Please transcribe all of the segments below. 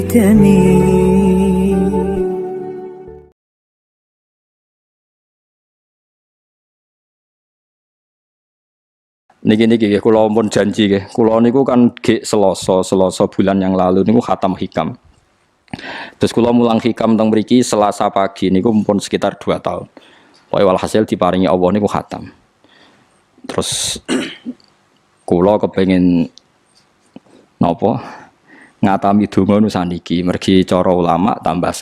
ليتني. Niki kula pun janji nggih. Kula niku kan gek Selasa bulan yang lalu niku khatam hikam. Terus kula mulang hikam teng mriki Selasa pagi niku pun sekitar 2 tahun. Pokoke walhasil diparingi Allah niku khatam. Terus kula kepengin napa ngatami donga nu saniki mergi cara ulama tambah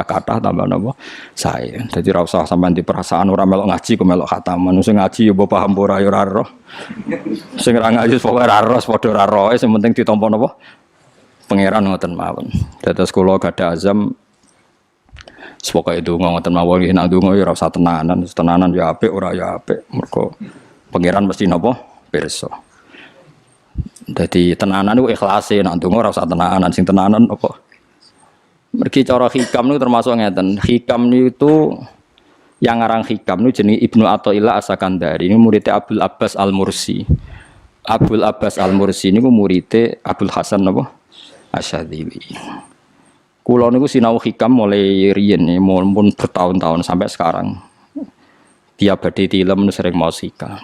kathah tambah napa sae. Dadi ora usah sampean di perasaan ora melok ngaji kok melok khataman. Sing ngaji ya mbok paham ora ya ora roh. Sing ora ngaji pokoke ora roh padha ora roe sing penting ditampa napa pangeran ngoten mawon. Dados kula gadah azam pokoke donga ngoten mawon nek donga ya ora usah tenanan ya apik ora ya apik. Mergo pangeran mesti napa pirsa. Jadi tenanan itu ikhlase, nak ndonga ora usah tenanan, sing tenanan apa? Mergi cara hikam niku termasuk ngeten. Hikam niku yang ngarang hikam niku jenenge Ibnu Athaillah As-Sakandari. Ini muridnya Abdul Abbas Al-Mursi. Abdul Abbas Al-Mursi niku muridnya Abdul Hasan napa? Asy-Syadzili. Kula niku sinau hikam mulai riyen mun bertahun-tahun sampai sekarang. Tiap badhe tilem sering maos hikam.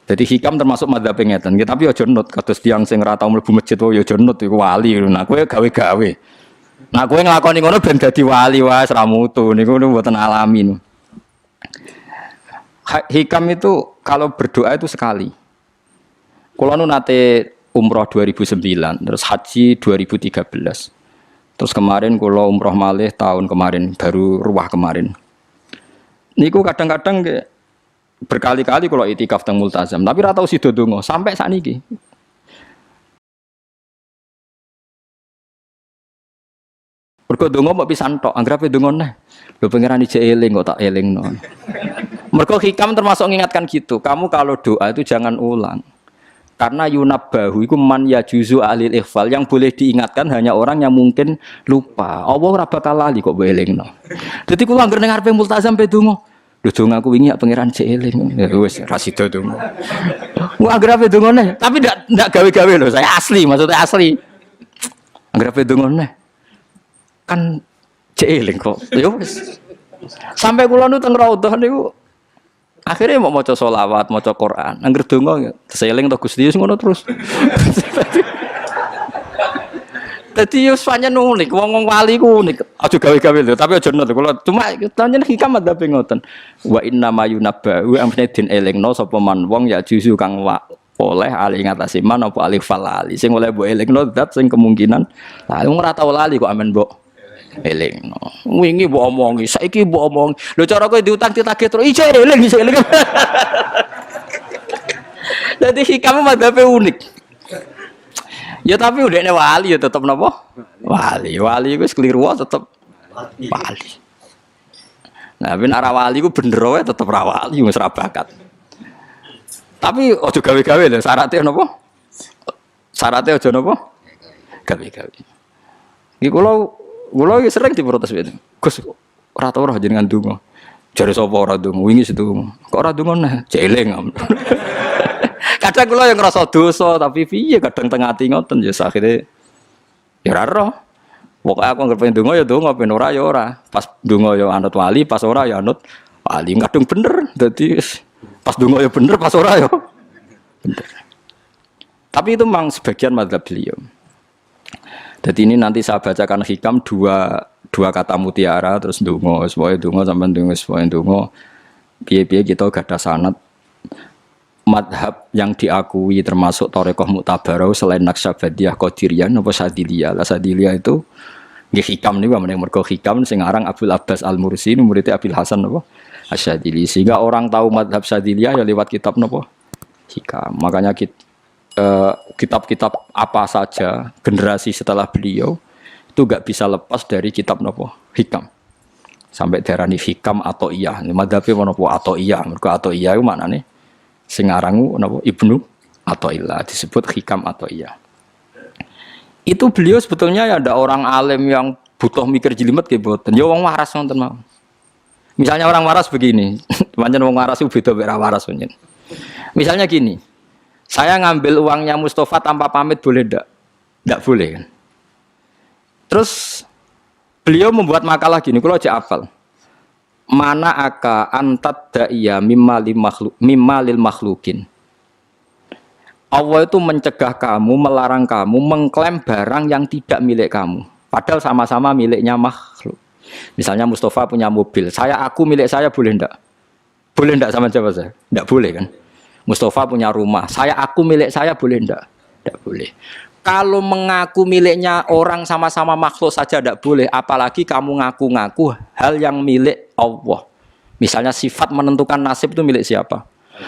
Jadi hikam termasuk madzhab ngeten, tapi aja nut kados tiyang sing ora tau mlebu masjid wae aja nut iku wali. Nah kowe gawe-gawe. Nah kowe nglakoni ngono ben dadi wali wae ora mutu niku mboten alami. Hikam itu kalau berdoa itu sekali. Kula nu nate umroh 2009, terus haji 2013. Terus kemarin kula umroh malih tahun kemarin, baru ruwah kemarin. Niku kadang-kadang berkali-kali kalau itikaf teng multazam, tapi ora tau sida donga sampai sakniki. Mergo donga mbok pisan tok, anggere donga neh. Lho pangeran ijek eling kok tak elingno. Mergo hikam termasuk mengingatkan gitu, kamu kalau doa itu jangan ulang. Karena yunabbahu iku man yajuzu alil ikhfal, yang boleh diingatkan hanya orang yang mungkin lupa. Allah ora bakal lali kok mbok elingno. Dadi kula anggere ning ngarepe multazam pe donga. Lho dong aku wingi pangeran cek eling. Ya wis ra sida dong. Wah anggere ape dongone, tapi ndak gawe-gawe lho, saya asli, maksudnya asli. Anggere ape dongone. Kan cek eling kok. Ya wis. Sampai kula nu teng raudhah niku akhirnya mau maca selawat, maca Quran. Anggere donga seeling to Gusti ngono terus. Dadi yo pancen unik, wong wali ku unik. Aja gawe-gawe lho, tapi aja nut kula. Cuma pancen hikam madzhab ngoten. Wa inna mayunabba wa amne den elingno sapa man wong ya juzu kang oleh ali ngatasi man apa alif falali. Sing oleh mbok elingno zat sing kemungkinan lah wong ora tau lali kok amen mbok elingno. Wingi mbok omongi, saiki mbok omongi. Lho cara kowe diutang ditagih terus iso eling. Dadi hikam madzhab unik. Ya tapi udahnya wali ya tetap napa? Wali itu keliru tetap wali. Nah, ben arah wali ku bener wae tetep ra wali wis ra bakat. Tapi aja gawe-gawe lho, syaratnya napa? Syaratnya aja napa? Gawe-gawe. Iki kula iki sering diprotes ben. Gus ora tau ora jenengan donga. Jare sapa ora donga? Wingi sedonga. Kok ora donga nah? Jeling. Kadang kula yang ngerasa dosa tapi piye kadang teng ati ngoten ya akhire ya ora roh. Pokoke aku anggere pengen donga ya donga, ben ora ya ora. Pas donga ya anut wali, pas ora ya anut wali. Kadung bener. Dadi pas donga ya bener, pas ora ya bener. Tapi itu memang sebagian madzhab beliau. Jadi ini nanti saya bacakan hikam dua kata mutiara terus donga, supaya donga sampean donga, supaya donga. Piye-piye kita gadah sanad madhab yang diakui termasuk Thariqah Mu'tabarah selain Naqsyabandiyah, Qadiriyah, napa Sadiliyah. Lah Sadiliyah itu nggih hikam niku meneh mergo hikam sing aran Abdul Abbas Al-Mursi murid Abil Hasan napa Asy-Syadzili. Sehingga orang tahu madhab Sadiliyah ya lewat kitab napa hikam. Makanya kitab-kitab apa saja generasi setelah beliau itu enggak bisa lepas dari kitab napa hikam. Sampai darani hikam atau iya. Madhabe napa atau iya. Mergo atau iya iku maknane sing arangu napa Ibnu Athaillah disebut hikam atau iya. Itu beliau sebetulnya ya ada orang alim yang butuh mikir jelimet nggih mboten. Ya wong waras wonten mawon. Misalnya orang waras begini, pancen wong waras itu beda mek waras pancen. Misalnya gini. Saya ngambil uangnya Mustafa tanpa pamit boleh ndak? Ndak boleh kan. Terus beliau membuat makalah gini, kalau aja hafal. Mana aka antat da'iyya mimma lil makhlukin. Allah itu mencegah kamu, melarang kamu mengklaim barang yang tidak milik kamu. Padahal sama-sama miliknya makhluk. Misalnya Mustafa punya mobil, aku milik saya boleh enggak? Boleh enggak sama siapa saya? Enggak boleh kan? Mustafa punya rumah, aku milik saya boleh enggak? Enggak boleh. Kalau mengaku miliknya orang sama-sama makhluk saja enggak boleh, apalagi kamu ngaku-ngaku hal yang milik Allah. Misalnya sifat menentukan nasib itu milik siapa?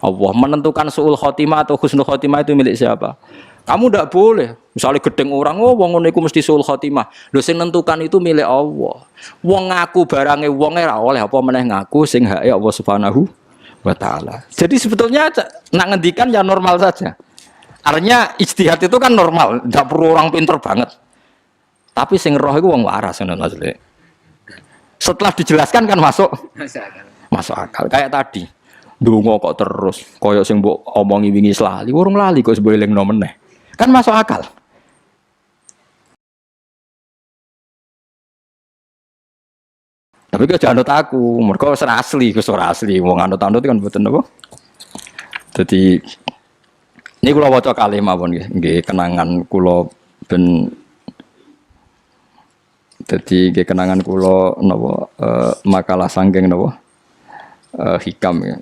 Allah. Menentukan su'ul khotimah atau husnul khotimah itu milik siapa? Kamu tidak boleh. Misalnya gedeng orang, wong ngono iku mesti su'ul khotimah. Lho sing nentukan itu milik Allah. Wong ngaku barange wong ora oleh apa meneh ngaku sing hake Allah Subhanahu wa taala. Jadi sebetulnya nak ngendikan ya normal saja. Artinya ijtihad itu kan normal, tidak perlu orang pinter banget. Tapi sing roh iku wong waras ngono maksudnya. Setelah dijelaskan kan masuk akal. Kayak tadi. Ndonga kok terus kaya sing mbok omongi wingi lali, urung lali kok sebolehno meneh. Kan masuk akal. Tapi kok jangan aku, mergo ora asli, ora asli. Wong anut-anut kan mboten apa. Dadi ini kula waca kalih mawon nggih, kenangan kula ben dadi nggih kenangan kula napa makalah sanggeng napa hikam ya.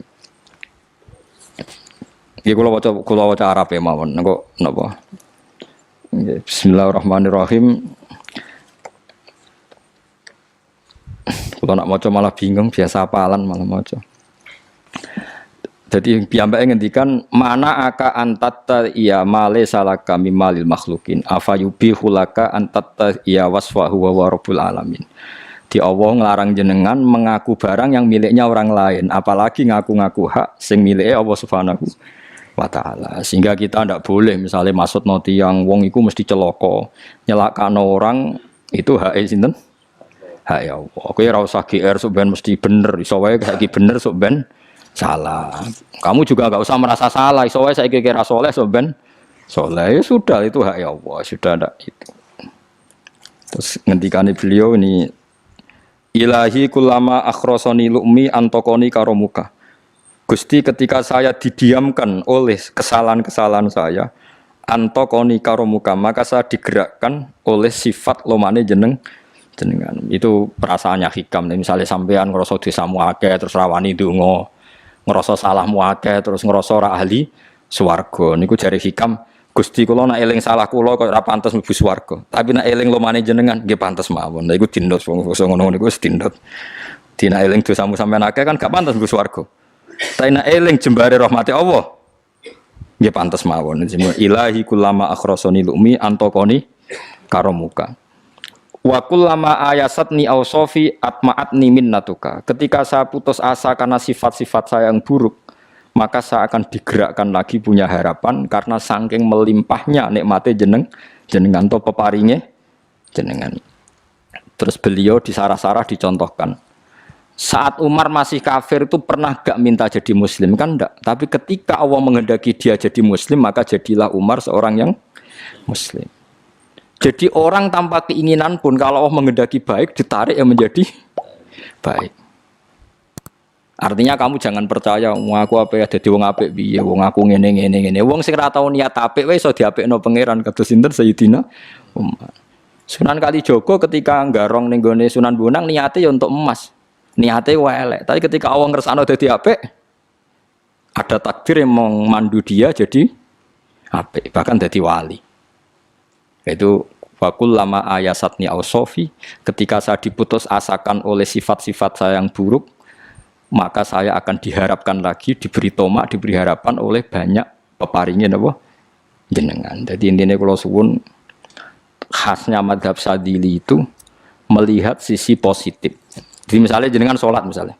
Iki kula waca Arab ya mawon engko napa. Bismillahirrahmanirrahim. Kula nak maca malah bingung, biasa hafalan malah maca. Jadi piyambake ngendikan mana aka antatta iya male salaka mimalil makhlukin afayubihu laka antatta iya wasfahu wa rabbul alamin. Di Allah ngelarang jenengan mengaku barang yang miliknya orang lain, apalagi ngaku-ngaku hak sing miliknya Allah Subhanahu wa taala. Sehingga kita ndak boleh misalnya maksud noti yang wong iku mesti celaka, nyelakano orang itu hak sinten? Hak ya Allah. Kowe ora usah GR sok ben mesti bener, iso wae saiki bener sok ben salah. Kamu juga enggak usah merasa salah, iso wae saiki kira saleh sok ben saleh. Ya sudah itu hak ya Allah, sudah ndak itu. Terus ngendikane beliau ini Ilahi kullama akhrosoni lu'mi antokoni karomuka. Gusti ketika saya didiamkan oleh kesalahan-kesalahan saya, antokoni karomuka, maka saya digerakkan oleh sifat lomane jenengan. Itu perasaannya hikam. Misalnya sampean ngerasa dosamu akeh terus rawani donga, ngerasa salahmu akeh terus ngerasa ora ahli swarga. Niku jare hikam, Gusti kula nak eling salah kula kok ora pantes mlebu swarga. Tapi nak eling lomane jenengan nggih pantes mawon. Lha iku dindot wong ngono niku wis dindot. Dina eling dosamu sampean akeh kan gak pantes mlebu swarga. Tapi nak eling jembare rahmati Allah nggih pantes mawon. Ilahi kullama akhrasani lumi antokoni karomuka. Wa kullama ayasatni ausofi atma'atni minnatuka. Ketika saya putus asa karena sifat-sifat saya yang buruk, maka saya akan digerakkan lagi punya harapan karena saking melimpahnya nikmatnya jenengan to peparinge jenengan. Terus beliau disarah-sarah dicontohkan. Saat Umar masih kafir itu pernah gak minta jadi muslim kan enggak, tapi ketika Allah menghendaki dia jadi muslim maka jadilah Umar seorang yang muslim. Jadi orang tanpa keinginan pun kalau Allah menghendaki baik ditarik yang menjadi baik. Artinya kamu jangan percaya wong aku apa ya dadi wong apik piye, wong aku ngene. Wong sing ora tau niat apik wae iso diapikno pangeran kados sinten Sayyidina Umar. Sunan Kalijaga ketika nggarong ning gone Sunan Bonang niate ya untuk emas. Niate wae elek, tapi ketika Allah ngersakno dadi apik ada takdir yang memandu dia jadi apik, bahkan dadi wali. Itu fakul lama ayasatni ausofi, ketika saya diputus asakan oleh sifat-sifat saya yang buruk, maka saya akan diharapkan lagi, diberi tomak, diberi harapan oleh banyak peparingin apa jenengan. Jadi intinya kalau suwun khasnya madhab Sadili itu melihat sisi positif. Jadi misalnya jenengan sholat misalnya,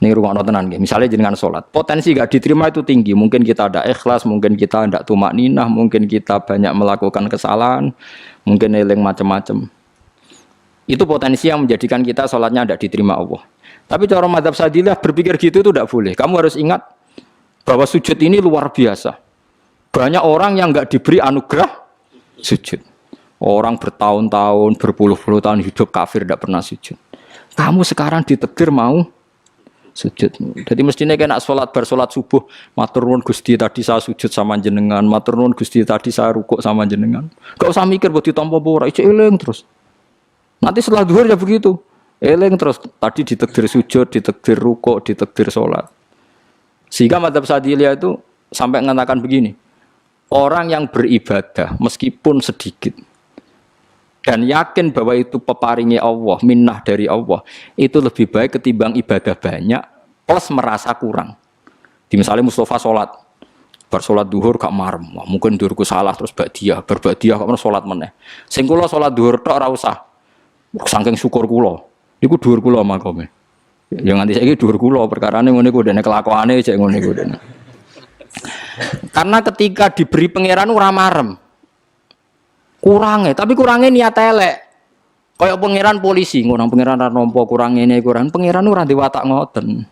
ini rumah tenan gitu. Misalnya jenengan sholat, potensi gak diterima itu tinggi. Mungkin kita ada ikhlas, mungkin kita tidak tumak ninah, mungkin kita banyak melakukan kesalahan, mungkin eling macam-macam. Itu potensi yang menjadikan kita sholatnya tidak diterima Allah. Tapi cara madhab Sadilah berpikir gitu itu tidak boleh. Kamu harus ingat bahwa sujud ini luar biasa. Banyak orang yang nggak diberi anugerah sujud. Orang bertahun-tahun, berpuluh-puluh tahun hidup kafir tidak pernah sujud. Kamu sekarang ditakdir mau sujud. Jadi mestinya kena sholat bersolat subuh, matur nuwun Gusti tadi saya sujud sama jenengan, matur nuwun Gusti tadi saya rukuk sama jenengan. Gak usah mikir buat ditampa ora, ijo eling terus. Nanti setelah zuhur ya begitu. Eling terus tadi ditakdir sujud, ditakdir rukuk, ditakdir sholat. Sehingga madzhab Syadziliyah itu sampai mengatakan begini. Orang yang beribadah meskipun sedikit dan yakin bahwa itu peparingnya Allah, minnah dari Allah, itu lebih baik ketimbang ibadah banyak plus merasa kurang. Di misalnya Mustafa sholat, bersolat duhur gak marem, mungkin duhurku salah terus berbadiah kok sholat meneh. Sing kula sholat duhur tok ora usah. Saking syukur kula, niku duhur kula makome. Ya nganti saiki duhur kula perkarane ngene ku dene kelakuane cek ngene ku dene. Karena ketika diberi pangeran ora marem. Kurangnya, tapi kurangnya niat elek. Kayak pangeran polisi, ngurang pangeran ra nampa kurang ngene kurang. Pangeran ora diwatak ngoten.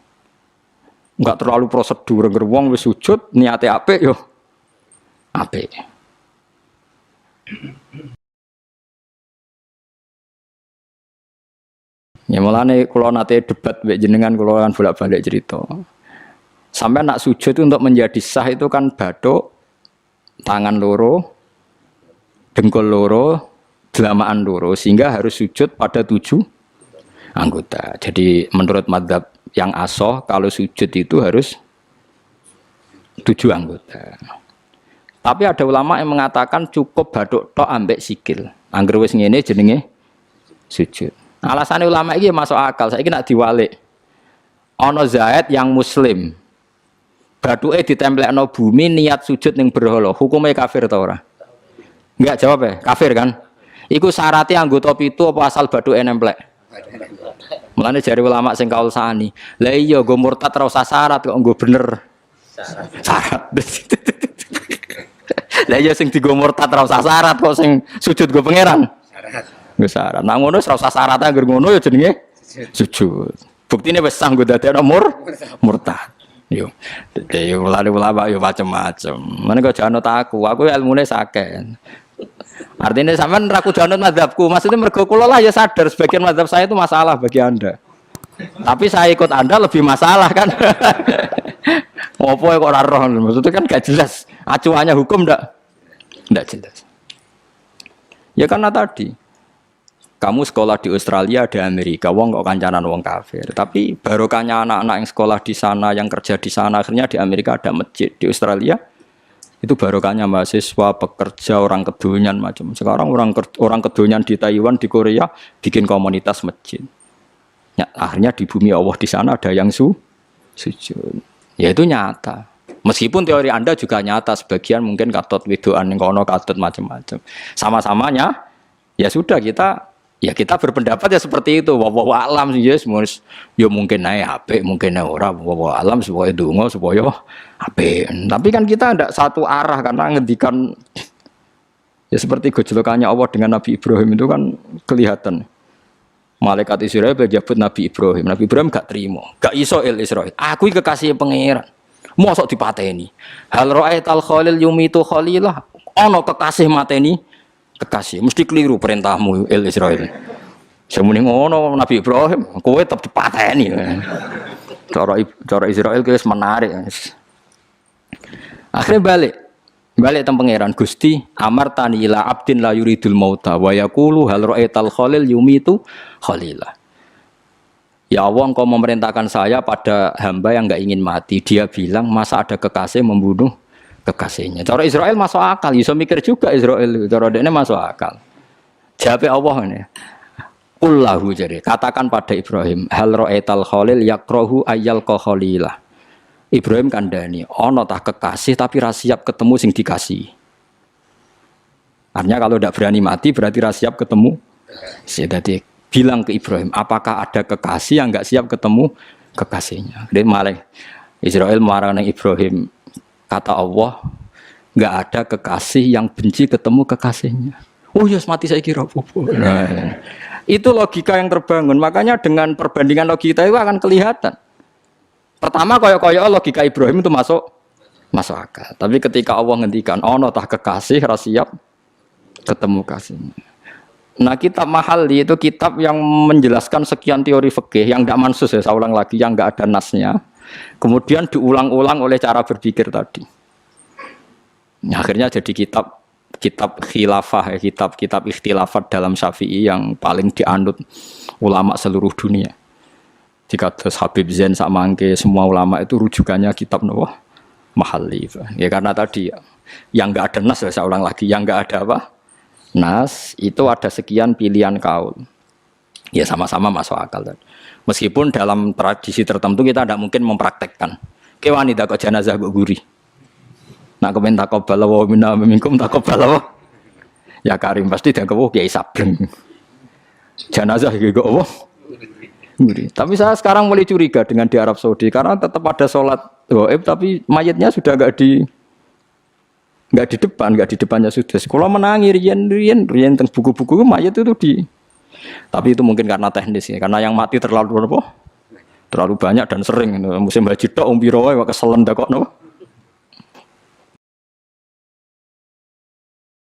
Enggak terlalu prosedur wong wis sujud niate apik yo apik. Ya mulane kula nate debat mbek jenengan kula kan bolak-balik cerita. Sampai nak sujud itu untuk menjadi sah itu kan bathuk, tangan loro, dengkul loro, delamaan loro, sehingga harus sujud pada 7 anggota. Jadi menurut madzhab yang asoh kalau sujud itu harus 7 anggota. Tapi ada ulama yang mengatakan cukup bathuk tok ambek sikil. Angger wis ngene jenenge sujud. Alasannya ulama iki masuk akal. Saiki nak diwalik. Ana Zaid yang muslim. Bathuke ditemplekno bumi niat sujud ning berhala. Hukume kafir ta ora? Enggak jawab ya, kafir kan? Iku syaratnya anggota pitu apa asal bathuke nemplek? Mulane jari ulama sing kaul sani. Lah iya nggo murtad ora usah syarat kok nggo bener. Syarat. Lah iya sing digo murtad ora usah syarat kok sing sujud nggo pangeran. Syarat. Nggo syarat. Nah ngono ora usah syarat anggere ngono ya jenenge sujud. Buktine wis sah nggo dadekno murtad. Yo. Dadi ulama yo macam-macam. Mene kok jangan aku ilmune sakit. Artinya sampean ra kudu anut mazhabku. Maksudnya mergo kula lah ya sadar sebagian mazhab saya itu masalah bagi Anda. Tapi saya ikut Anda lebih masalah kan. Ngopo kok ora roh? Maksudnya kan gak jelas. Acuannya hukum ndak jelas. Ya karena tadi kamu sekolah di Australia, di Amerika, wong kok kancanan wong kafir. Tapi barokahnya anak-anak yang sekolah di sana, yang kerja di sana, akhirnya di Amerika ada masjid. Di Australia itu barokahnya mahasiswa, pekerja, orang kedonyan macam. Sekarang orang kedonyan di Taiwan, di Korea bikin komunitas masjid. Ya, akhirnya di bumi Allah di sana ada yang sujud. Ya itu nyata. Meskipun teori Anda juga nyata, sebagian mungkin katut widoan yang kono katut macam-macam. Sama-samanya ya sudah kita berpendapat ya seperti itu. Wallahu a'lam yes, ya mungkin naik apik, mungkin naik ora. Wallahu a'lam supaya donga supaya apik. Tapi kan kita tidak satu arah karena ngendikan ya seperti gejolokannya Allah dengan Nabi Ibrahim itu kan kelihatan. Malaikat Israel berjabut Nabi Ibrahim. Nabi Ibrahim gak terima, gak iso Israel. Aku iki kekasih pangeran. Mosok dipateni. Hal ra'aital khalil yumitu khalilah. Ana kekasih mateni kekasih, mesti keliru perintahmu Israel. Semune ngono Nabi Ibrahim, kowe tetep dipateni. Cara Israel wis menarik. Akhirnya balik teng pangeran Gusti, amartani ila abdin la yuridul mauta wa yaqulu hal ra'aital khalil yumitu khalilah. Ya Allah, Engkau memerintahkan saya pada hamba yang enggak ingin mati. Dia bilang, masa ada kekasih membunuh kekasihnya. Cara Israel masuk akal, bisa mikir juga Israel. Cara dia masuk akal. Jawab Allah ini. Qullahu jadi katakan pada Ibrahim, hal ra'aital khalil yakrahu ayyal khalilah. Ibrahim kandhani, ana tah kekasih tapi ra siap ketemu sing dikasih. Artinya kalau tidak berani mati berarti ra siap ketemu. Jadi bilang ke Ibrahim, apakah ada kekasih yang enggak siap ketemu kekasihnya? Dia malah Israel marah Ibrahim. Kata Allah, enggak ada kekasih yang benci ketemu kekasihnya. Oh yes, mati saya kira. Nah, itu logika yang terbangun. Makanya dengan perbandingan logika itu akan kelihatan. Pertama koyok-koyok logika Ibrahim itu masuk akal. Tapi ketika Allah ngendikan, ono tah kekasih ra siap ketemu kasihnya. Nah kitab Mahalli itu kitab yang menjelaskan sekian teori fikih yang tidak mansus ya, saya ulang lagi, yang nggak ada nasnya. Kemudian diulang-ulang oleh cara berpikir tadi. Nah, akhirnya jadi kitab khilafah, ya, kitab ikhtilafat dalam Syafi'i yang paling dianut ulama seluruh dunia. Jika terus Habib Zain Samangke semua ulama itu rujukannya kitab Mahalli. Ya karena tadi yang nggak ada nas, saya ulang lagi, yang nggak ada apa? Nas itu ada sekian pilihan kaul. Ya sama-sama masuk akal. Meskipun dalam tradisi tertentu kita tidak mungkin mempraktekkan. Ke wanita kok jenazah kok gurih. Nak komen takobal wa minna minkum takobal wa. Ya Karim pasti dia kok kiai sableng. Jenazah kok apa? Gurih. Tapi saya sekarang mulai curiga dengan di Arab Saudi karena tetap ada sholat gaib tapi mayatnya sudah nggak di depannya sudah. Kalau menangi rian tentang buku-buku mayat itu tapi itu mungkin karena teknis ya, karena yang mati terlalu banyak dan sering. Musim haji tok umpiro wae keselen dak kok